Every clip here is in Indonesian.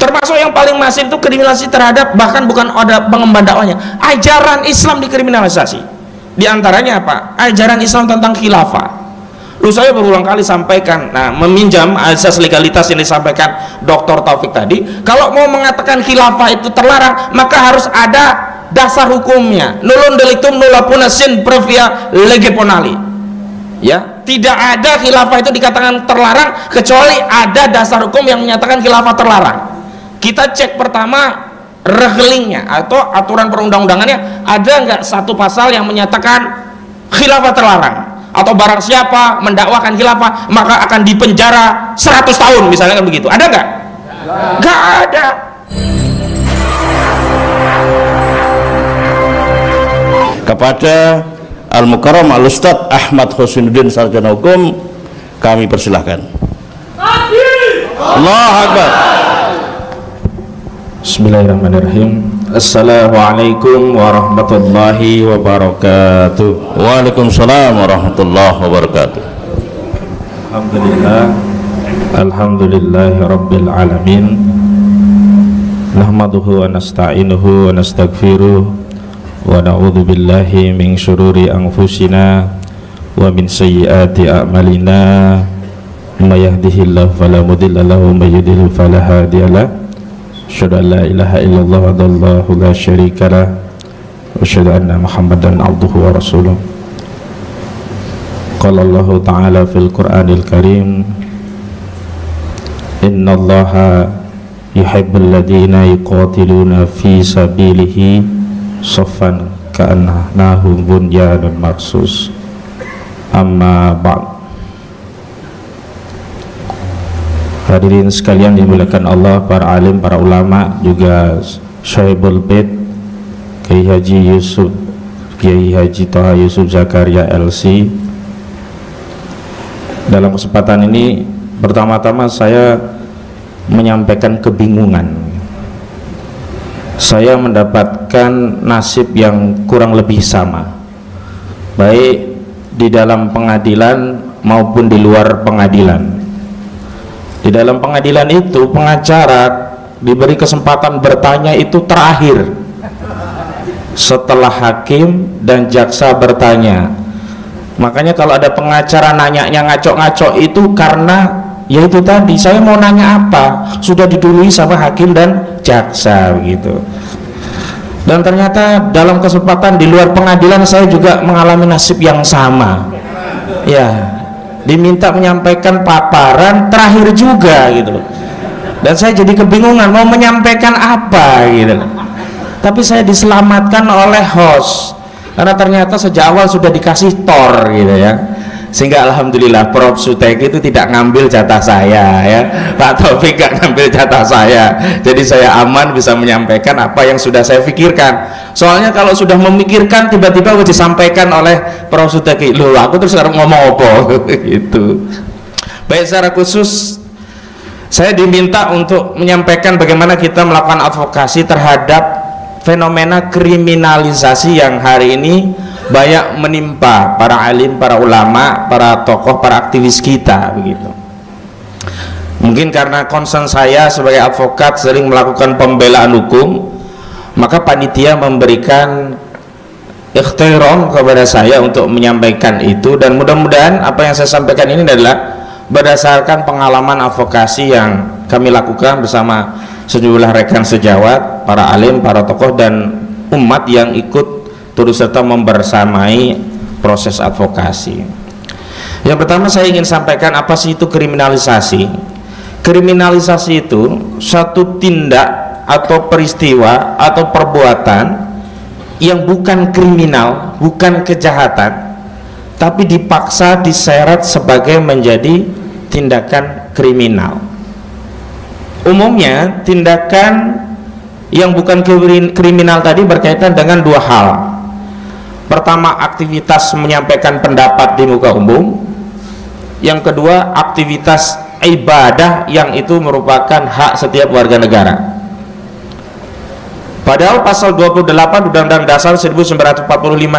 Termasuk yang paling masif itu kriminalisasi terhadap, bahkan bukan ada pengemban dakwahnya, ajaran Islam dikriminalisasi. Di antaranya apa? Ajaran Islam tentang khilafah. Lalu saya berulang kali sampaikan, meminjam asas legalitas yang disampaikan Dr. Taufik tadi, kalau mau mengatakan khilafah itu terlarang, maka harus ada dasar hukumnya. Nullum delictum nulla puna sin previa lege penali. Ya, tidak ada khilafah itu dikatakan terlarang kecuali ada dasar hukum yang menyatakan khilafah terlarang. Kita cek pertama regelingnya atau aturan perundang-undangannya, ada nggak satu pasal yang menyatakan khilafah terlarang, atau barang siapa mendakwakan khilafah maka akan dipenjara 100 tahun misalnya, kan begitu. Ada nggak? Nggak ada. Kepada Al-Mukarram Al-Ustadz Ahmad Husainuddin Sarjana Hukum kami persilahkan. Allahu Akbar. Bismillahirrahmanirrahim. Assalamualaikum warahmatullahi wabarakatuh. Waalaikumsalam warahmatullahi wabarakatuh. Alhamdulillah, alhamdulillahi rabbil alamin. Nahmaduhu wa nasta'inuhu wa nastaghfiruh wa na'udzu billahi min syururi anfusina wa min sayyiati a'malina. May yahdihillahu fala mudilla lahu wa may yudlil fala hadiyalah. Asyhadu an la ilaha illallah wahdahu la syarika lah wa asyhadu anna Muhammadan abduhu wa rasuluh. Qala Allah ta'ala fil Qur'anil Karim, innallaha yuhibbul ladzina yuqatiluna fi sabilihi saffan ka'annahum bunyanun marsus. Amma ba'd. Hadirin sekalian dimuliakan Allah, para alim, para ulama, juga Syahibul Bait Kiai Haji Toha Yusuf Zakaria LC. Dalam kesempatan ini pertama-tama saya menyampaikan kebingungan. Saya mendapatkan nasib yang kurang lebih sama, baik di dalam pengadilan maupun di luar pengadilan. Di dalam pengadilan itu pengacara diberi kesempatan bertanya itu terakhir setelah hakim dan jaksa bertanya. Makanya kalau ada pengacara nanyanya ngaco-ngaco itu karena ya itu tadi, saya mau nanya apa sudah didului sama hakim dan jaksa begitu. Dan ternyata dalam kesempatan di luar pengadilan saya juga mengalami nasib yang sama. Ya, diminta menyampaikan paparan terakhir juga gitu loh. Dan saya jadi kebingungan mau menyampaikan apa gitu loh. Tapi saya diselamatkan oleh host karena ternyata sejak awal sudah dikasih tor gitu ya. Sehingga alhamdulillah Prof Suteki itu tidak ngambil jatah saya ya. Pak Taufik gak ngambil jatah saya. Jadi saya aman bisa menyampaikan apa yang sudah saya pikirkan. Soalnya kalau sudah memikirkan tiba-tiba disampaikan oleh Prof Suteki, loh aku terus sekarang ngomong apa gitu. Baik, secara khusus saya diminta untuk menyampaikan bagaimana kita melakukan advokasi terhadap fenomena kriminalisasi yang hari ini banyak menimpa para alim, para ulama, para tokoh, para aktivis kita begitu. Mungkin karena concern saya sebagai advokat sering melakukan pembelaan hukum, maka panitia memberikan ikhtiram kepada saya untuk menyampaikan itu, dan mudah-mudahan apa yang saya sampaikan ini adalah berdasarkan pengalaman advokasi yang kami lakukan bersama sejumlah rekan sejawat, para alim, para tokoh dan umat yang ikut turut serta membersamai proses advokasi. Yang pertama saya ingin sampaikan apa sih itu kriminalisasi. Kriminalisasi itu satu tindak atau peristiwa atau perbuatan yang bukan kriminal, bukan kejahatan, tapi dipaksa diseret sebagai menjadi tindakan kriminal. Umumnya tindakan yang bukan kriminal tadi berkaitan dengan dua hal. Pertama, aktivitas menyampaikan pendapat di muka umum. Yang kedua, aktivitas ibadah yang itu merupakan hak setiap warga negara. Padahal pasal 28 Undang-Undang Dasar 1945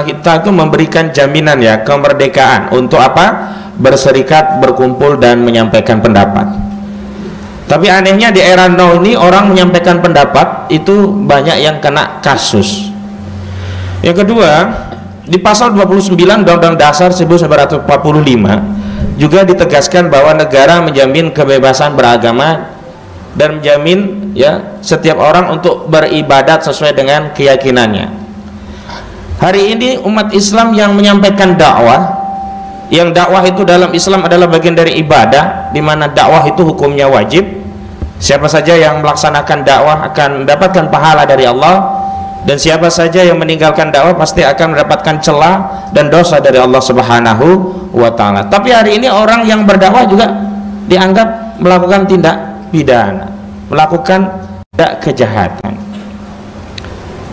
kita itu memberikan jaminan ya kemerdekaan untuk apa? Berserikat, berkumpul dan menyampaikan pendapat. Tapi anehnya di era now ini orang menyampaikan pendapat itu banyak yang kena kasus. Yang kedua, di pasal 29 Undang-Undang Dasar 1945 juga ditegaskan bahwa negara menjamin kebebasan beragama dan menjamin ya setiap orang untuk beribadat sesuai dengan keyakinannya. Hari ini umat Islam yang menyampaikan dakwah, yang dakwah itu dalam Islam adalah bagian dari ibadah, di mana dakwah itu hukumnya wajib. Siapa saja yang melaksanakan dakwah akan mendapatkan pahala dari Allah, dan siapa saja yang meninggalkan dakwah pasti akan mendapatkan celah dan dosa dari Allah Subhanahu wa Ta'ala. Tapi hari ini orang yang berdakwah juga dianggap melakukan tindak pidana, melakukan tindak kejahatan.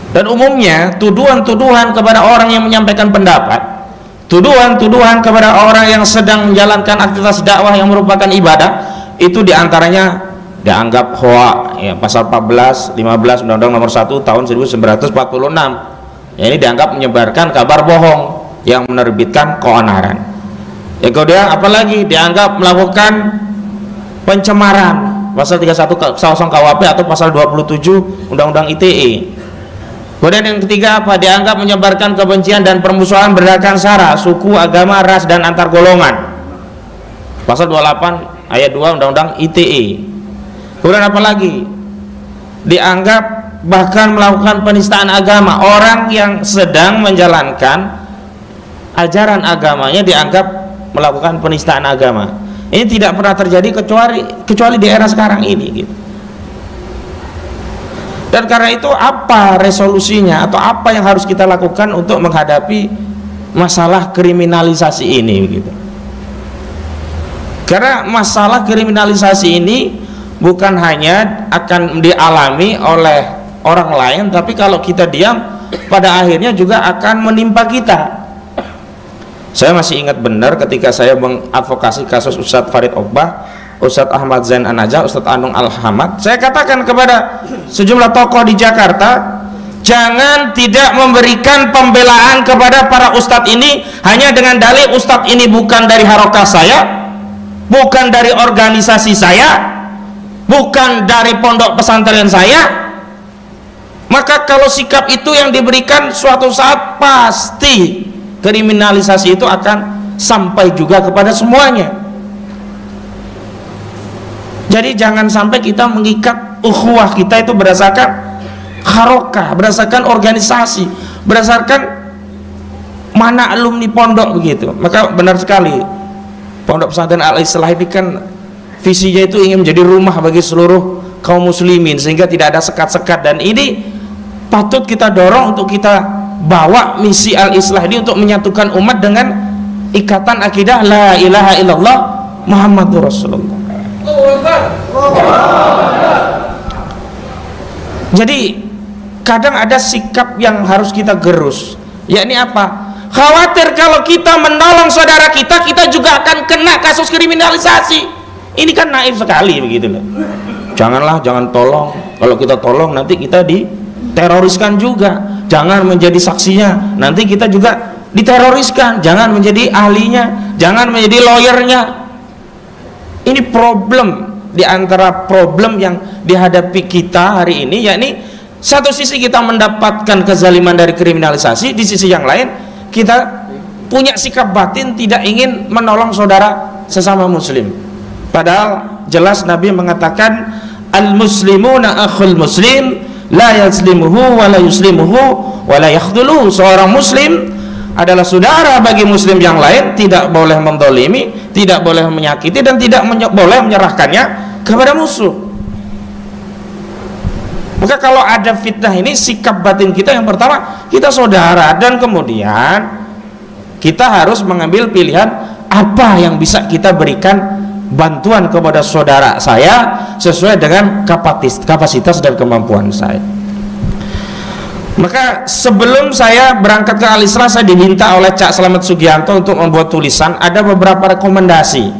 Dan umumnya tuduhan-tuduhan kepada orang yang menyampaikan pendapat, tuduhan-tuduhan kepada orang yang sedang menjalankan aktivitas dakwah yang merupakan ibadah, itu diantaranya dianggap hoak ya, pasal 14, 15 Undang-Undang Nomor 1 tahun 1946 ya, ini dianggap menyebarkan kabar bohong yang menerbitkan keonaran. Ya, kemudian apalagi dianggap melakukan pencemaran, pasal 31 KUHP atau pasal 27 Undang-Undang ITE. Kemudian yang ketiga apa? Dianggap menyebarkan kebencian dan permusuhan berdasarkan sara, suku, agama, ras, dan antar golongan, pasal 28 ayat 2 Undang-Undang ITE. Kemudian apa lagi? Dianggap bahkan melakukan penistaan agama. Orang yang sedang menjalankan ajaran agamanya dianggap melakukan penistaan agama. Ini tidak pernah terjadi kecuali di era sekarang ini gitu. Dan karena itu apa resolusinya atau apa yang harus kita lakukan untuk menghadapi masalah kriminalisasi ini gitu. Karena masalah kriminalisasi ini bukan hanya akan dialami oleh orang lain, tapi kalau kita diam pada akhirnya juga akan menimpa kita. Saya masih ingat benar ketika saya mengadvokasi kasus Ustadz Farid Ogbah, Ustadz Ahmad Zain An-Najah, Ustadz Anung Al-Hamad, saya katakan kepada sejumlah tokoh di Jakarta, jangan tidak memberikan pembelaan kepada para ustadz ini hanya dengan dalih ustadz ini bukan dari harokah saya, bukan dari organisasi saya, bukan dari pondok pesantren saya. Maka kalau sikap itu yang diberikan, suatu saat pasti kriminalisasi itu akan sampai juga kepada semuanya. Jadi jangan sampai kita mengikat ukhuwah kita itu berdasarkan harokah, berdasarkan organisasi, berdasarkan mana alumni pondok begitu. Maka benar sekali Pondok Pesantren Al-Islah ini kan visinya itu ingin menjadi rumah bagi seluruh kaum muslimin, sehingga tidak ada sekat-sekat, dan ini patut kita dorong untuk kita bawa misi Al-Islah ini untuk menyatukan umat dengan ikatan akidah la ilaha illallah Muhammadur Rasulullah. Jadi kadang ada sikap yang harus kita gerus, yakni apa? Khawatir kalau kita menolong saudara kita, kita juga akan kena kasus kriminalisasi. Ini kan naif sekali begitu loh. Janganlah, jangan tolong. Kalau kita tolong nanti kita diteroriskan juga. Jangan menjadi saksinya, nanti kita juga diteroriskan. Jangan menjadi ahlinya, jangan menjadi lawyernya. Ini problem di antara problem yang dihadapi kita hari ini, yakni satu sisi kita mendapatkan kezaliman dari kriminalisasi, di sisi yang lain kita punya sikap batin tidak ingin menolong saudara sesama muslim. Padahal jelas Nabi mengatakan al-muslimuna akhul muslim la yazlimuhu wa la yuslimuhu wa la yakhdhuluhu. Seorang muslim adalah saudara bagi muslim yang lain, tidak boleh mendolimi, tidak boleh menyakiti, dan tidak boleh menyerahkannya kepada musuh. Maka kalau ada fitnah ini, sikap batin kita yang pertama, kita saudara, dan kemudian kita harus mengambil pilihan apa yang bisa kita berikan bantuan kepada saudara saya sesuai dengan kapasitas dan kemampuan saya. Maka sebelum saya berangkat ke Al-Islah, saya diminta oleh Cak Slamet Sugianto untuk membuat tulisan. Ada beberapa rekomendasi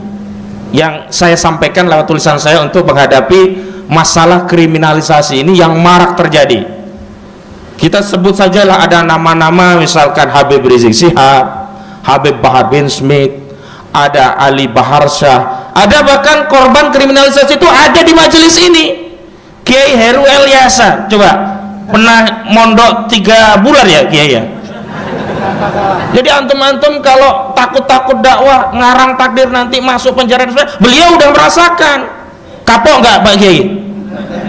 yang saya sampaikan lewat tulisan saya untuk menghadapi masalah kriminalisasi ini yang marak terjadi. Kita sebut sajalah ada nama-nama, misalkan Habib Rizik Syihab, Habib Bahar bin Smith, ada Ali Bahar Shah, Ada bahkan korban kriminalisasi itu ada di majelis ini. Kiai Heru Elyasa, coba pernah mondok 3 bulan ya Kiai ya. Jadi antum-antum kalau takut-takut dakwah, ngarang takdir nanti masuk penjara, beliau udah merasakan. Kapok nggak Pak Kiai?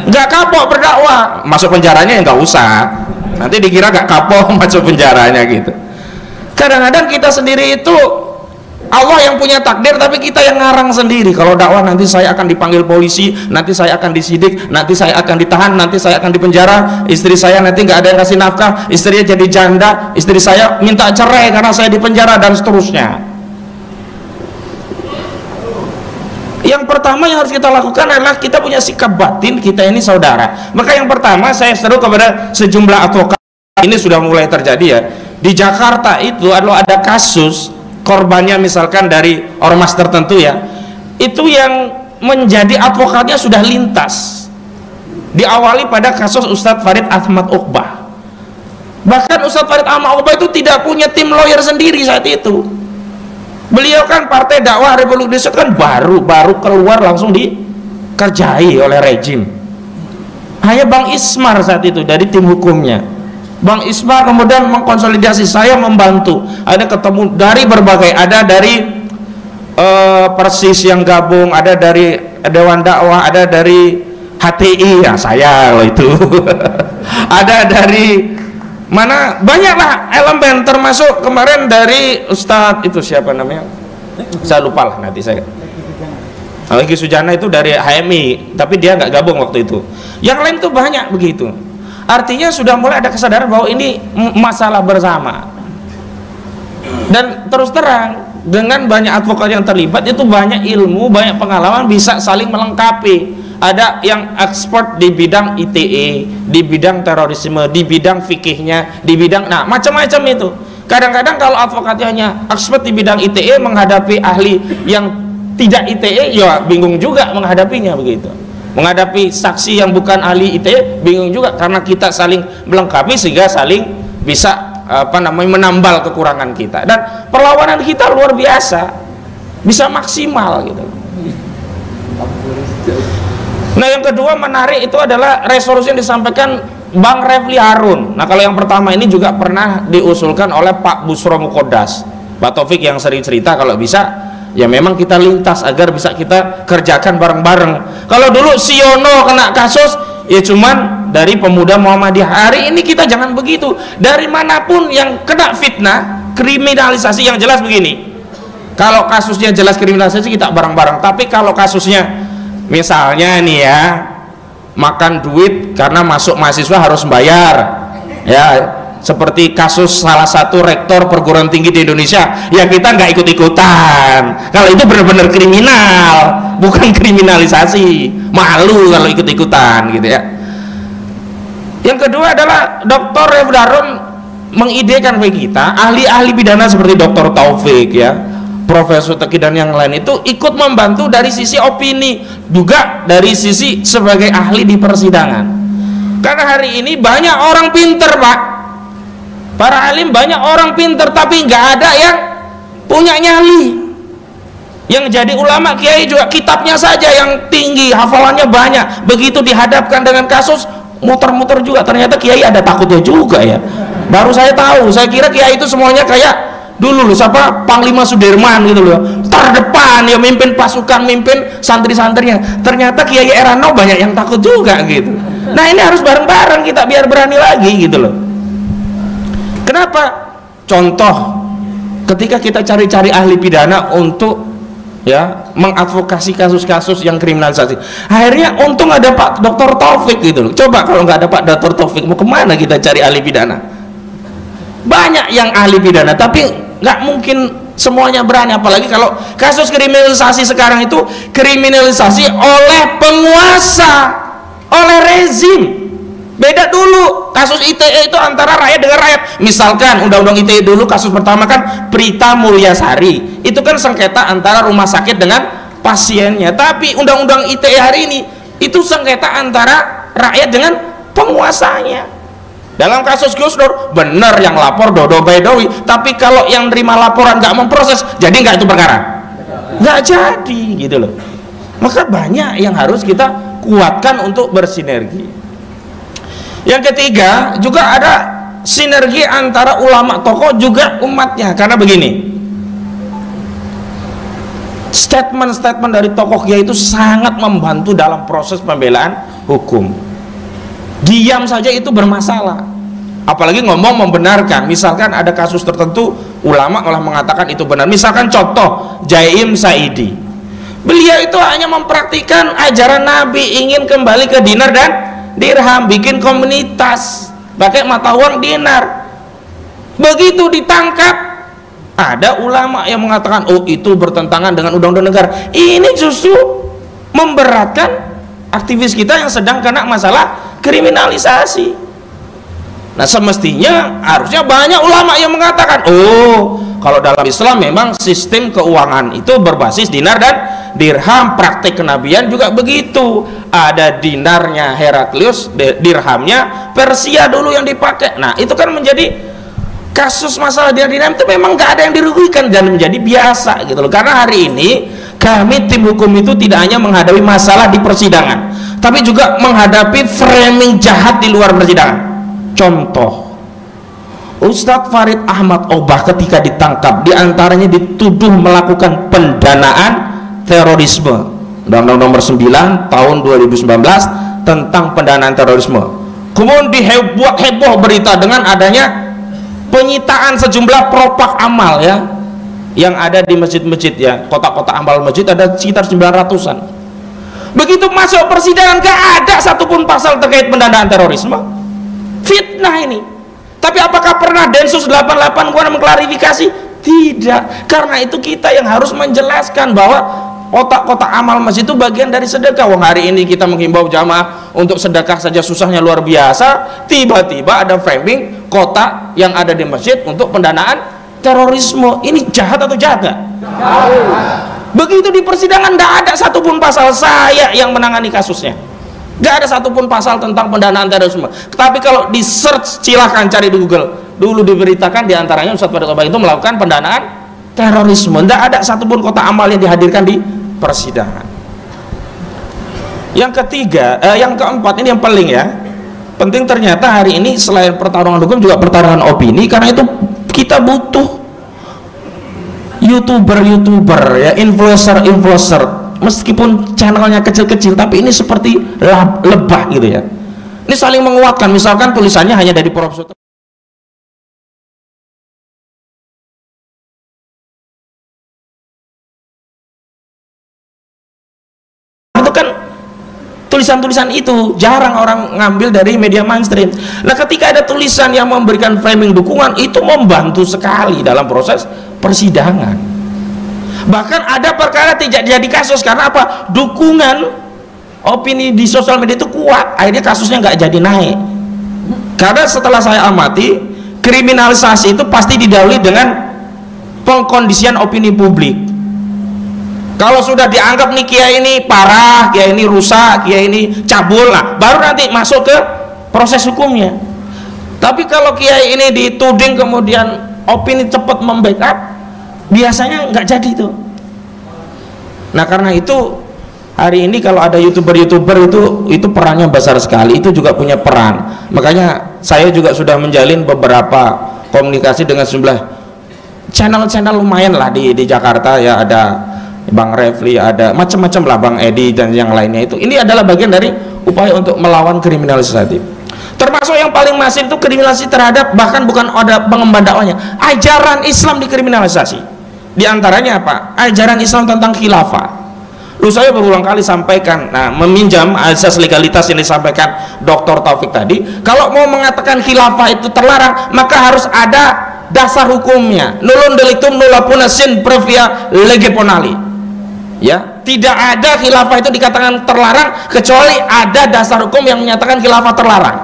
Nggak kapok berdakwah, masuk penjaranya ya nggak usah. Nanti dikira nggak kapok masuk penjaranya gitu. Kadang-kadang kita sendiri itu Allah yang punya takdir, tapi kita yang ngarang sendiri. Kalau dakwah nanti saya akan dipanggil polisi, nanti saya akan disidik, nanti saya akan ditahan, nanti saya akan dipenjara, istri saya nanti nggak ada yang kasih nafkah, istrinya jadi janda, istri saya minta cerai karena saya dipenjara, dan seterusnya. Yang pertama yang harus kita lakukan adalah kita punya sikap batin, kita ini saudara. Maka yang pertama saya seru kepada sejumlah advokat, ini sudah mulai terjadi ya. Di Jakarta itu ada kasus korbannya misalkan dari ormas tertentu ya, itu yang menjadi advokatnya sudah lintas. Diawali pada kasus Ustadz Farid Ahmad Uqbah. Bahkan Ustadz Farid Ahmad Uqbah itu tidak punya tim lawyer sendiri saat itu. Beliau kan Partai Dakwah Republik Indonesia kan baru keluar langsung dikerjai oleh rejim. Hanya Bang Ismar saat itu dari tim hukumnya. Bang Ismar kemudian mengkonsolidasi, saya membantu, ada ketemu dari berbagai, ada dari Persis yang gabung, ada dari Dewan Dakwah, ada dari HTI ya saya loh itu ada dari mana, banyaklah elemen, termasuk kemarin dari Ustadz itu siapa namanya, saya lupa lah nanti saya. Alki Sujana itu dari HMI, tapi dia nggak gabung waktu itu. Yang lain tuh banyak begitu. Artinya sudah mulai ada kesadaran bahwa ini masalah bersama. Dan terus terang, dengan banyak advokat yang terlibat itu banyak ilmu, banyak pengalaman, bisa saling melengkapi. Ada yang ekspor di bidang ITE, di bidang terorisme, di bidang fikihnya, di bidang macam-macam itu. Kadang-kadang kalau advokatnya hanya ekspor di bidang ITE menghadapi ahli yang tidak ITE, ya bingung juga menghadapinya begitu. Menghadapi saksi yang bukan ahli ITE bingung juga, karena kita saling melengkapi sehingga saling bisa menambal kekurangan kita, dan perlawanan kita luar biasa, bisa maksimal gitu. Nah yang kedua menarik itu adalah resolusi yang disampaikan Bang Refli Harun. Nah kalau yang pertama ini juga pernah diusulkan oleh Pak Busro Mukodas, Pak Taufik yang sering cerita kalau bisa ya memang kita lintas agar bisa kita kerjakan bareng-bareng. Kalau dulu Siono kena kasus ya cuman dari pemuda Muhammadiyah, hari ini kita jangan begitu. Dari manapun yang kena fitnah, kriminalisasi, yang jelas begini, kalau kasusnya jelas kriminalisasi kita bareng-bareng. Tapi kalau kasusnya misalnya nih ya, makan duit karena masuk mahasiswa harus bayar ya, seperti kasus salah satu rektor perguruan tinggi di Indonesia, ya kita nggak ikut-ikutan. Kalau itu benar-benar kriminal, bukan kriminalisasi. Malu kalau ikut-ikutan gitu ya. Yang kedua adalah Dr. Refli Harun mengidekan bagi kita, ahli-ahli pidana seperti Dr. Taufik ya, Profesor Teki dan yang lain itu ikut membantu dari sisi opini, juga dari sisi sebagai ahli di persidangan. Karena hari ini banyak orang pinter Pak, para alim banyak orang pinter, tapi nggak ada yang punya nyali. Yang jadi ulama kiai juga kitabnya saja yang tinggi, hafalannya banyak, begitu dihadapkan dengan kasus muter-muter juga, ternyata kiai ada takutnya juga ya. Baru saya tahu, saya kira kiai itu semuanya kayak dulu loh, siapa Panglima Sudirman gitu loh, terdepan ya, mimpin pasukan, mimpin santri-santrinya. Ternyata Kiai Erano banyak yang takut juga gitu. Nah ini harus bareng-bareng kita biar berani lagi gitu loh. Kenapa? Contoh, ketika kita cari-cari ahli pidana untuk ya mengadvokasi kasus-kasus yang kriminalisasi, akhirnya untung ada Pak Dr. Taufik gitu loh. Coba kalau nggak ada Pak Dr. Taufik, mau kemana kita cari ahli pidana? Banyak yang ahli pidana, tapi nggak mungkin semuanya berani, apalagi kalau kasus kriminalisasi sekarang itu kriminalisasi oleh penguasa, oleh rezim. Beda dulu kasus ITE itu antara rakyat dengan rakyat. Misalkan undang-undang ITE dulu kasus pertama kan Prita Mulyasari, itu kan sengketa antara rumah sakit dengan pasiennya. Tapi undang-undang ITE hari ini itu sengketa antara rakyat dengan penguasanya. Dalam kasus Gus Dur benar yang lapor Dodo Baidowi, tapi kalau yang nerima laporan nggak memproses, jadi nggak itu perkara. nggak jadi gitu loh. Maka banyak yang harus kita kuatkan untuk bersinergi. Yang ketiga juga ada sinergi antara ulama tokoh juga umatnya, karena begini, statement-statement dari tokoh kiai itu sangat membantu dalam proses pembelaan hukum. Diam saja itu bermasalah, apalagi ngomong membenarkan. Misalkan ada kasus tertentu ulama malah mengatakan itu benar. Misalkan contoh Jaim Saidi, beliau itu hanya mempraktikkan ajaran Nabi, ingin kembali ke dinar dan dirham, bikin komunitas pakai mata uang dinar. Begitu ditangkap, ada ulama yang mengatakan, oh itu bertentangan dengan undang-undang negara. Ini justru memberatkan aktivis kita yang sedang kena masalah kriminalisasi. Nah semestinya harusnya banyak ulama yang mengatakan, oh kalau dalam Islam memang sistem keuangan itu berbasis dinar dan dirham, praktik kenabian juga begitu. Ada dinarnya Heraklius, dirhamnya Persia dulu yang dipakai. Nah itu kan menjadi kasus masalah dinar dirham itu memang nggak ada yang dirugikan dan menjadi biasa gitu loh. Karena hari ini kami tim hukum itu tidak hanya menghadapi masalah di persidangan, tapi juga menghadapi framing jahat di luar persidangan. Contoh, Ustadz Farid Ahmad Obah ketika ditangkap diantaranya dituduh melakukan pendanaan terorisme, Undang-Undang Nomor 9 tahun 2019 tentang pendanaan terorisme. Kemudian heboh berita dengan adanya penyitaan sejumlah propak amal ya yang ada di masjid-masjid ya, kotak-kotak amal masjid ada sekitar 900-an. Begitu masuk persidangan gak ada satupun pasal terkait pendanaan terorisme. Fitnah ini. Tapi apakah pernah Densus 88 mengklarifikasi? Tidak. Karena itu kita yang harus menjelaskan bahwa kotak-kotak amal masjid itu bagian dari sedekah. Wong hari ini kita menghimbau jamaah untuk sedekah saja susahnya luar biasa, tiba-tiba ada framing kotak yang ada di masjid untuk pendanaan terorisme. Ini jahat atau jahat gak? Begitu di persidangan tidak ada satupun pasal, saya yang menangani kasusnya, tidak ada satupun pasal tentang pendanaan terorisme. Tapi kalau di search, silahkan cari di Google, dulu diberitakan diantaranya Ustadz Farid Obah itu melakukan pendanaan terorisme. Tidak ada satupun kotak amal yang dihadirkan di persidangan. Yang ketiga, yang keempat ini yang paling ya penting, ternyata hari ini selain pertarungan hukum juga pertarungan opini. Karena itu kita butuh youtuber ya, influencer meskipun channelnya kecil-kecil tapi ini seperti lebah gitu ya, ini saling menguatkan. Misalkan tulisannya hanya dari Prof. Itu kan tulisan-tulisan itu jarang orang ngambil dari media mainstream. Nah ketika ada tulisan yang memberikan framing dukungan, itu membantu sekali dalam proses persidangan. Bahkan ada perkara tidak jadi kasus karena apa? Dukungan opini di sosial media itu kuat, akhirnya kasusnya nggak jadi naik. Karena setelah saya amati, kriminalisasi itu pasti didahului dengan pengkondisian opini publik. Kalau sudah dianggap nih kiai ini parah, kiai ini rusak, kiai ini cabul, nah baru nanti masuk ke proses hukumnya. Tapi kalau kiai ini dituding kemudian opini cepat membackup, biasanya nggak jadi itu. Nah karena itu hari ini kalau ada youtuber itu perannya besar sekali, itu juga punya peran. Makanya saya juga sudah menjalin beberapa komunikasi dengan sejumlah channel-channel lumayan lah di Jakarta ya, ada Bang Refli, ada macam-macam lah, Bang Edi dan yang lainnya. Itu ini adalah bagian dari upaya untuk melawan kriminalisasi. Termasuk yang paling masif itu kriminalisasi terhadap, bahkan bukan ada pengemban dakwahnya, ajaran Islam dikriminalisasi. Di antaranya apa? Ajaran Islam tentang khilafah. Lalu saya berulang kali sampaikan, nah meminjam asas legalitas yang disampaikan Dr. Taufik tadi, kalau mau mengatakan khilafah itu terlarang, maka harus ada dasar hukumnya. Nulun delictum nulla puna sin previa lege penali. Ya, tidak ada khilafah itu dikatakan terlarang kecuali ada dasar hukum yang menyatakan khilafah terlarang.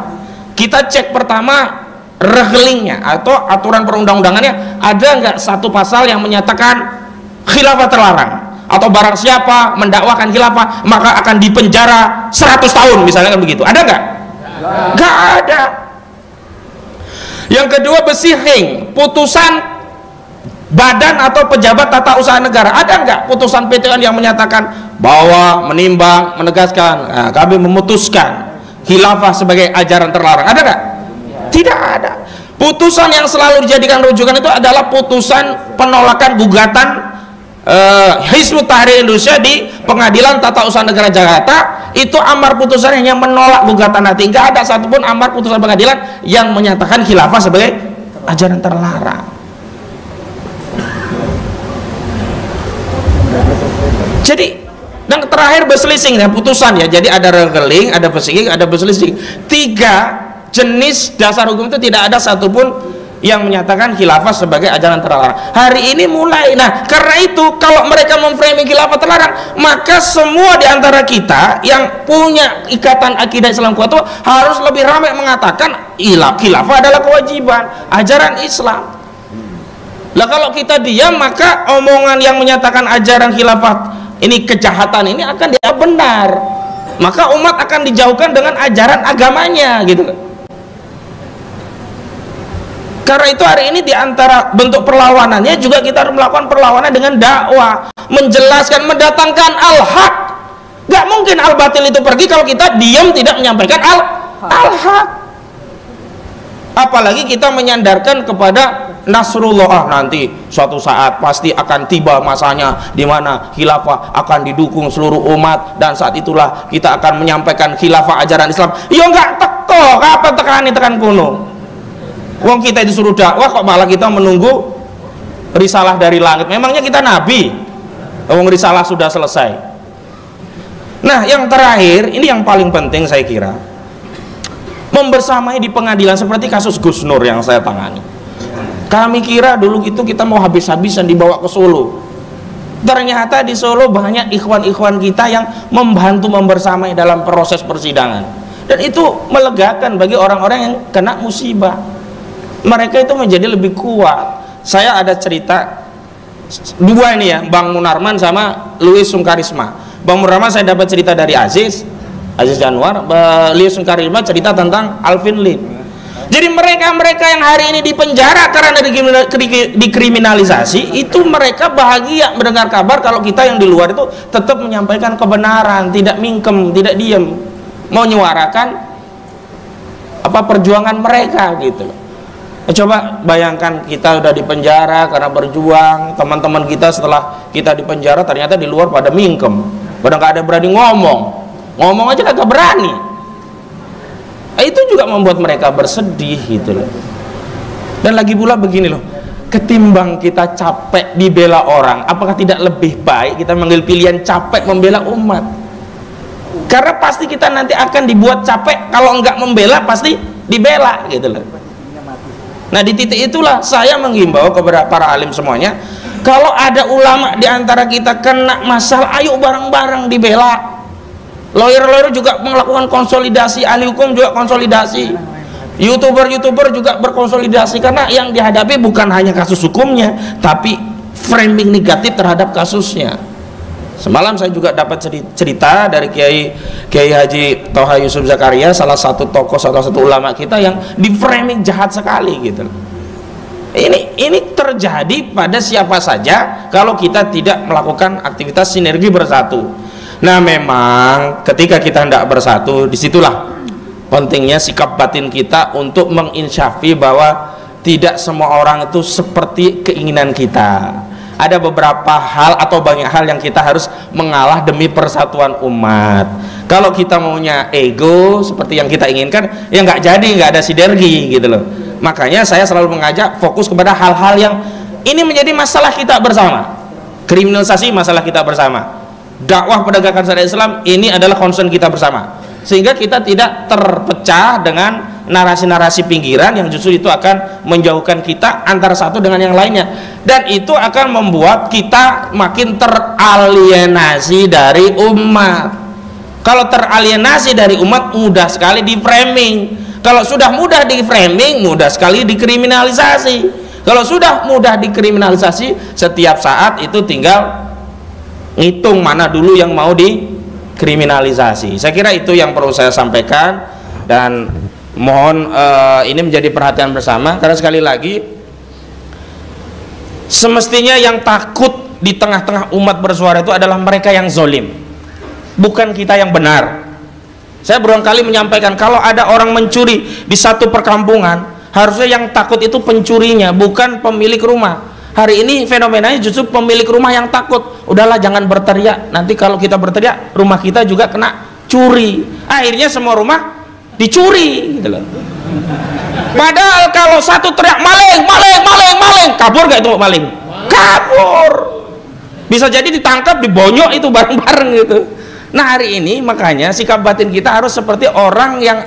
Kita cek pertama regelingnya atau aturan perundang-undangannya, ada nggak satu pasal yang menyatakan khilafah terlarang, atau barang siapa mendakwakan khilafah maka akan dipenjara 100 tahun misalnya, kan begitu. Ada nggak? Nggak ada. Yang kedua, besihing putusan badan atau pejabat tata usaha negara. Ada nggak putusan PT UN yang menyatakan bahwa menimbang, menegaskan, nah, kami memutuskan khilafah sebagai ajaran terlarang? Ada nggak? Tidak ada. Putusan yang selalu dijadikan rujukan itu adalah putusan penolakan gugatan Hizbut Tahrir Indonesia di Pengadilan Tata Usaha Negara Jakarta. Itu amar putusan yang menolak gugatan nanti. Nggak ada satupun amar putusan pengadilan yang menyatakan khilafah sebagai ajaran terlarang. Jadi yang terakhir berselisih ya putusan ya. Jadi ada regeling, ada berselisih, ada berselisih. 3 jenis dasar hukum itu tidak ada satupun yang menyatakan khilafah sebagai ajaran terlarang. Hari ini mulai. Nah, karena itu kalau mereka memframing khilafah terlarang, maka semua di antara kita yang punya ikatan akidah Islam kuat itu harus lebih ramai mengatakan khilafah adalah kewajiban, ajaran Islam. Lah kalau kita diam, maka omongan yang menyatakan ajaran khilafah ini kejahatan ini akan dia benar. Maka umat akan dijauhkan dengan ajaran agamanya gitu. Karena itu hari ini diantara bentuk perlawanannya juga kita harus melakukan perlawanan dengan dakwah, menjelaskan, mendatangkan al-haq. Gak mungkin al-batil itu pergi kalau kita diam tidak menyampaikan al-haq. Apalagi kita menyandarkan kepada Nasrullah, nanti suatu saat pasti akan tiba masanya di mana khilafah akan didukung seluruh umat, dan saat itulah kita akan menyampaikan khilafah ajaran Islam. Ya enggak teko, kapan tekani tekan kuno. Wong kita disuruh dakwah kok malah kita menunggu risalah dari langit. Memangnya kita nabi? Wong risalah sudah selesai. Nah, yang terakhir ini yang paling penting saya kira, membersamai di pengadilan seperti kasus Gus Nur yang saya tangani. Kami kira dulu itu kita mau habis-habisan dibawa ke Solo. Ternyata di Solo banyak ikhwan-ikhwan kita yang membantu membersamai dalam proses persidangan. Dan itu melegakan bagi orang-orang yang kena musibah. Mereka itu menjadi lebih kuat. Saya ada cerita 2 ini ya, Bang Munarman sama Louis Sungkarisma. Bang Munarman saya dapat cerita dari Aziz Januar, Louis Sungkarisma cerita tentang Alvin Lim. Jadi mereka-mereka yang hari ini dipenjara karena dikriminalisasi, itu mereka bahagia mendengar kabar kalau kita yang di luar itu tetap menyampaikan kebenaran, tidak mingkem, tidak diem, mau menyuarakan apa perjuangan mereka gitu. Coba bayangkan kita udah di penjara karena berjuang, teman-teman kita setelah kita di penjara ternyata di luar pada mingkem, pada nggak ada berani ngomong aja kagak berani. Itu juga membuat mereka bersedih gitu loh. Dan lagi pula begini loh, ketimbang kita capek dibela orang, apakah tidak lebih baik kita mengambil pilihan capek membela umat? Karena pasti kita nanti akan dibuat capek, kalau enggak membela pasti dibela gitu loh. Nah, di titik itulah saya menghimbau kepada para alim semuanya, kalau ada ulama di antara kita kena masalah, ayo bareng-bareng dibela. Lawyer-lawyer juga melakukan konsolidasi, ahli hukum juga konsolidasi, YouTuber juga berkonsolidasi, karena yang dihadapi bukan hanya kasus hukumnya, tapi framing negatif terhadap kasusnya. Semalam saya juga dapat cerita dari Kiai Haji Toha Yusuf Zakaria, salah satu tokoh, salah satu ulama kita yang di framing jahat sekali gitu. Ini terjadi pada siapa saja kalau kita tidak melakukan aktivitas sinergi bersatu. Nah, memang ketika kita hendak bersatu, disitulah pentingnya sikap batin kita untuk menginsyafi bahwa tidak semua orang itu seperti keinginan kita. Ada beberapa hal atau banyak hal yang kita harus mengalah demi persatuan umat. Kalau kita maunya ego seperti yang kita inginkan, ya nggak jadi, nggak ada sinergi gitu loh. Makanya saya selalu mengajak fokus kepada hal-hal yang ini menjadi masalah kita bersama. Kriminalisasi masalah kita bersama, dakwah penegakan syariat Islam ini adalah concern kita bersama, sehingga kita tidak terpecah dengan narasi-narasi pinggiran yang justru itu akan menjauhkan kita antara satu dengan yang lainnya, dan itu akan membuat kita makin teralienasi dari umat. Kalau teralienasi dari umat, mudah sekali di framing. Kalau sudah mudah di framing, mudah sekali dikriminalisasi. Kalau sudah mudah dikriminalisasi, setiap saat itu tinggal ngitung mana dulu yang mau dikriminalisasi. Saya kira itu yang perlu saya sampaikan, dan mohon ini menjadi perhatian bersama, karena sekali lagi Semestinya yang takut di tengah-tengah umat bersuara itu adalah mereka yang zolim, bukan kita yang benar. Saya berulang kali menyampaikan, kalau ada orang mencuri di satu perkampungan, harusnya yang takut itu pencurinya, bukan pemilik rumah. Hari ini fenomenanya justru pemilik rumah yang takut. Udahlah, jangan berteriak, nanti kalau kita berteriak rumah kita juga kena curi. Akhirnya semua rumah dicuri gitu loh. Padahal kalau satu teriak maling, maling, maling, maling, kabur gak itu maling? Kabur. Bisa jadi ditangkap, dibonyok itu bareng-bareng gitu. Nah, hari ini makanya sikap batin kita harus seperti orang yang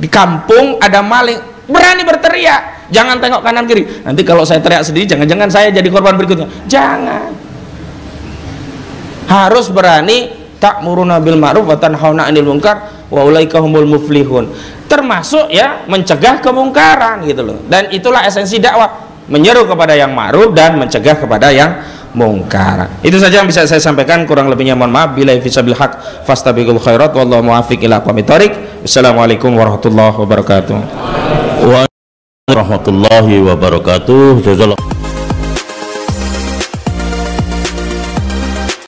di kampung ada maling, berani berteriak, jangan tengok kanan kiri. Nanti kalau saya teriak sendiri, jangan-jangan saya jadi korban berikutnya. Jangan. Harus berani, ta'muruna bil ma'ruf wa tanhauna 'anil munkar wa ulaika humul muflihun. Termasuk ya mencegah kemungkaran gitu loh. Dan itulah esensi dakwah, menyeru kepada yang ma'ruf dan mencegah kepada yang mungkar. Itu saja yang bisa saya sampaikan, kurang lebihnya mohon maaf. Billahi fisabil haq fastabiqul khairat wallahu muwaffiq ila aqwamit thoriq. Wassalamualaikum warahmatullahi wabarakatuh. Warahmatullahi wabarakatuh. Jazakallahu